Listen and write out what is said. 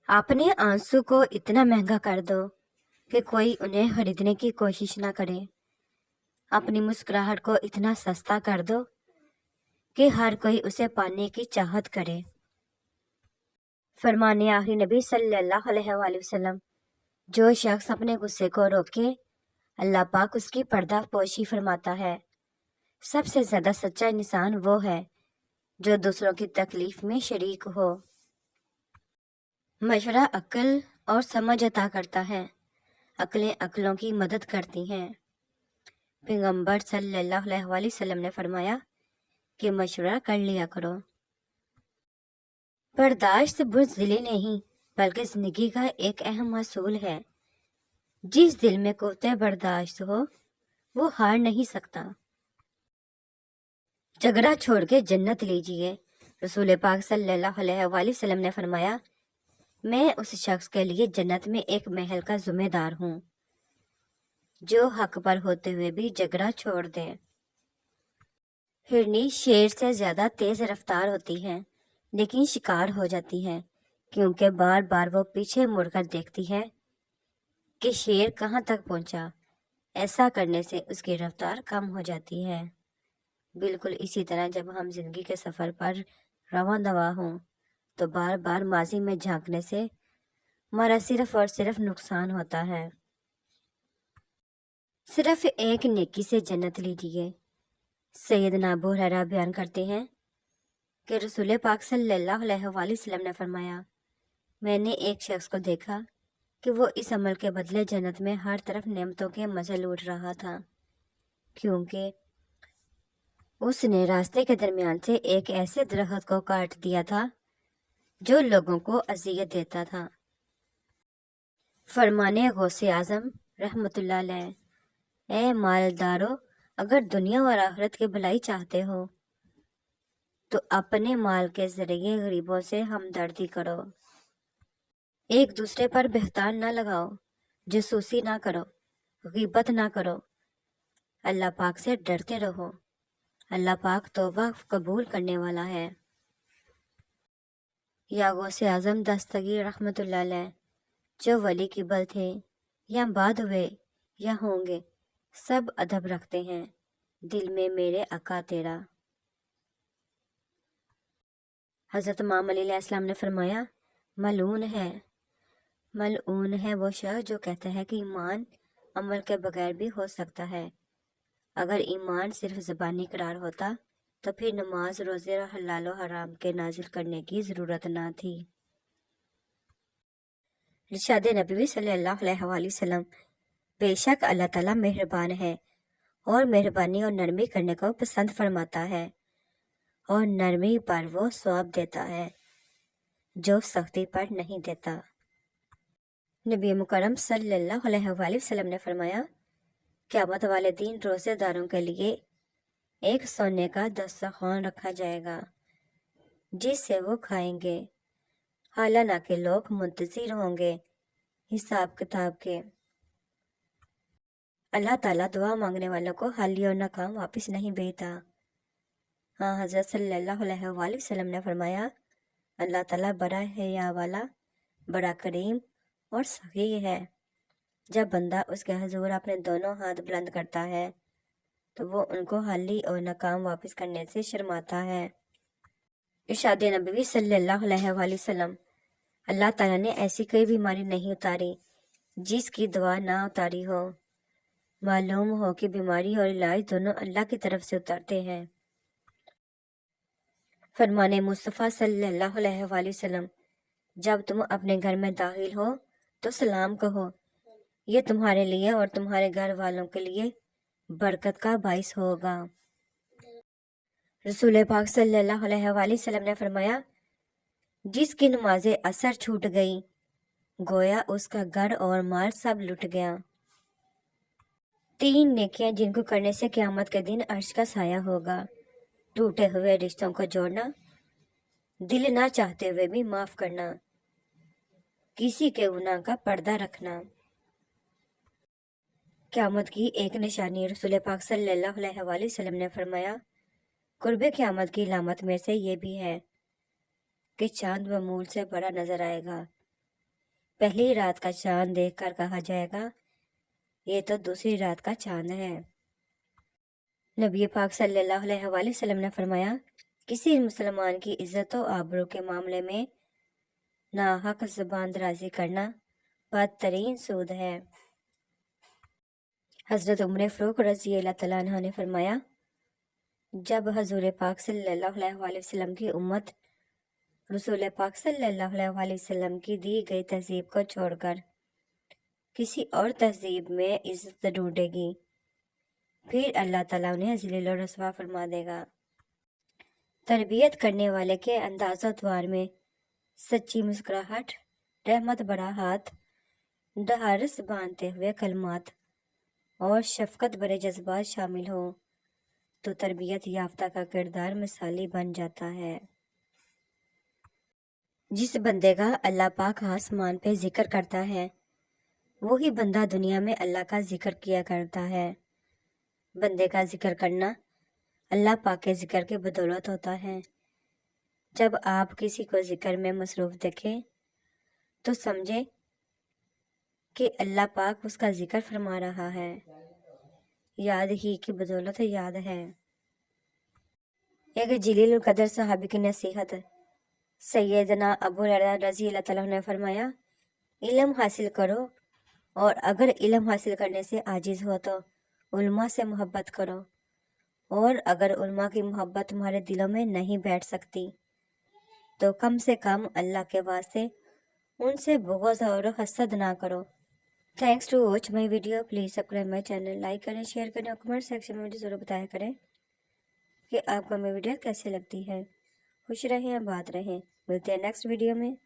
अपने आंसू को इतना महंगा कर दो कि कोई उन्हें खरीदने की कोशिश ना करे। अपनी मुस्कुराहट को इतना सस्ता कर दो कि हर कोई उसे पाने की चाहत करे। फरमाने आखिरी नबी सल्लल्लाहु अलैहि वसल्लम, जो शख्स अपने गुस्से को रोके अल्लाह पाक उसकी पर्दा पोशी फरमाता है। सबसे ज्यादा सच्चा इंसान वो है जो दूसरों की तकलीफ में शरीक हो। मशवरा अक्ल और समझ अता करता है। अक्लें अक्लों की मदद करती हैं। पैगंबर सल्लल्लाहु अलैहि वसल्लम ने फरमाया कि मशवरा कर लिया करो। बर्दाश्त बुज़दिली नहीं बल्कि जिंदगी का एक अहम असूल है। जिस दिल में कुव्वत बर्दाश्त हो वो हार नहीं सकता। झगड़ा छोड़ के जन्नत लीजिए। रसूल पाक सल्लल्लाहु अलैहि वसल्लम ने फरमाया, मैं उस शख्स के लिए जन्नत में एक महल का जिम्मेदार हूँ जो हक पर होते हुए भी झगड़ा छोड़ दे। हिरनी शेर से ज्यादा तेज रफ्तार होती है लेकिन शिकार हो जाती है क्योंकि बार बार वो पीछे मुड़कर देखती है कि शेर कहाँ तक पहुंचा। ऐसा करने से उसकी रफ्तार कम हो जाती है। बिल्कुल इसी तरह जब हम जिंदगी के सफर पर रवां दवा हों तो बार बार माजी में झांकने से हमारा सिर्फ और सिर्फ नुकसान होता है। सिर्फ एक नेकी से जन्नत लीजिए। सैयदना अबू हुरैरा बयान करते हैं कि रसूल पाक सल्लल्लाहु अलैहि वसल्लम ने फरमाया, मैंने एक शख्स को देखा कि वो इस अमल के बदले जन्नत में हर तरफ नेमतों के मजे लूट रहा था क्योंकि उसने रास्ते के दरमियान से एक ऐसे दरख्त को काट दिया था जो लोगों को अजियत देता था। फरमाने गौसे आजम रहमतुल्लाह अलैह, ए मालदारों, अगर दुनिया और आखिरत की भलाई चाहते हो तो अपने माल के जरिए गरीबों से हमदर्दी करो। एक दूसरे पर बहतान ना लगाओ, जासूसी ना करो, गीबत ना करो। अल्लाह पाक से डरते रहो। अल्लाह पाक तौबा कबूल करने वाला है। या गौसे आजम दस्तगीर रहमतुल्लाह अलैह, जो वली किबल थे या बाद हुए या होंगे, सब अदब रखते हैं। दिल में मेरे आका तेरा। हजरत इमाम अली अलैहिस्सलाम ने फरमाया, मलून है वो शख्स जो कहता है कि ईमान अमल के बगैर भी हो सकता है। अगर ईमान सिर्फ ज़बानी करार होता तो फिर नमाज, रोजे और हलाल और हराम के नाजिल करने की ज़रूरत ना थी। इरशाद नबी सल्लल्लाहु अलैहि वसल्लम, बेशक अल्लाह ताला मेहरबान है और मेहरबानी और नरमी करने को पसंद फरमाता है और नरमी पर वो सवाब देता है जो सख्ती पर नहीं देता। नबी मुकर्रम सल्लल्लाहु अलैहि वसल्लम ने फरमाया, क़यामत वाले दिन रोज़ेदारों के लिए एक सोने का दस्तरख़्वान रखा जाएगा जिससे वो खाएंगे, हालांकि लोग मुंतज़िर होंगे हिसाब किताब के। अल्लाह ताला दुआ मांगने वालों को खाली और नाकाम वापस नहीं भेजता। हाँ, हज़रत सल्लल्लाहु अलैहि वसल्लम ने फरमाया, अल्लाह ताला बड़ा हया वाला, बड़ा करीम और सखी है। जब बंदा उसके हुजूर अपने दोनों हाथ बुलंद करता है तो वो उनको खाली और नाकाम वापस करने से शर्माता है। इरशाद नबी सल्लल्लाहु अलैहि वसल्लम, अल्लाह ताला ने ऐसी कोई बीमारी नहीं उतारी जिसकी दवा ना उतारी हो। मालूम हो कि बीमारी और इलाज दोनों अल्लाह की तरफ से उतरते हैं। फरमाने मुस्तफ़ा सल्लल्लाहु अलैहि वसल्लम, जब तुम अपने घर में दाखिल हो तो सलाम कहो, ये तुम्हारे लिए और तुम्हारे घर वालों के लिए बरकत का बाइस होगा। रसूल पाक सल्लल्लाहु अलैहि वसल्लम ने फरमाया, जिसकी नमाज़े असर छूट गई गोया उसका घर और माल सब लुट गया। 3 नेकियां जिनको करने से क़यामत के दिन अर्श का साया होगा। टूटे हुए रिश्तों को जोड़ना, दिल ना चाहते हुए भी माफ करना, किसी के गुनाह का पर्दा रखना। क़यामत की एक निशानी रसूल पाक सल्लल्लाहु अलैहि वसल्लम ने फरमाया, कुर्बे क़यामत की अलामत में से ये भी है कि चांद मामूल से बड़ा नजर आएगा पहली रात का चांद देखकर कहा जाएगा ये तो दूसरी रात का चांद है। नबी पाक सल्लल्लाहु अलैहि वसल्लम ने फरमाया, किसी मुसलमान की इज्जत व आबरू के मामले में नाहक ज़ुबान दराजी करना बदतरीन सूद है। हज़रत उमर फ़ारूक रज़ी अल्लाह तआला अन्हु ने फरमाया, जब हजूर पाक सल्लल्लाहु अलैहि वसल्लम की उम्मत रसूल पाक सल्लल्लाहु अलैहि वसल्लम की दी गई तहजीब को छोड़कर किसी और तहजीब में इज्जत ढूंढेगी, फिर अल्लाह ताला उन्हें ज़लील और रसवा फरमा देगा। तरबियत करने वाले के अंदाज़ो द्वार में सच्ची मुस्कुराहट, रहमत भरा हाथ, ढारस बांधते हुए कलमात और शफकत भरे जज्बात शामिल हो तो तरबियत याफ्ता का किरदार मिसाली बन जाता है। जिस बंदे का अल्लाह पाक आसमान पे जिक्र करता है, वही बंदा दुनिया में अल्लाह का जिक्र किया करता है। बंदे का जिक्र करना अल्लाह पाक के जिक्र के बदौलत होता है। जब आप किसी को जिक्र में मसरूफ़ देखें तो समझे कि अल्लाह पाक उसका जिक्र फरमा रहा है, याद ही की बदौलत याद है। एक जलील कदर सहाबी की नसीहत। सैयदना अबू हुरैरा रज़ी अल्लाह तआला ने फरमाया, इल्म हासिल करो और अगर इल्म हासिल करने से आजिज़ हो तो उल्मा से मोहब्बत करो, और अगर उल्मा की मोहब्बत तुम्हारे दिलों में नहीं बैठ सकती तो कम से कम अल्लाह के वास्ते उनसे बुग़्ज़ और हसद ना करो। Thanks to watch my video. Please subscribe my channel, like करें, शेयर करें और कमेंट सेक्शन में मुझे ज़रूर बताया करें कि आपको मेरी वीडियो कैसी लगती है। खुश रहें, आबाद रहें। मिलते हैं नेक्स्ट वीडियो में।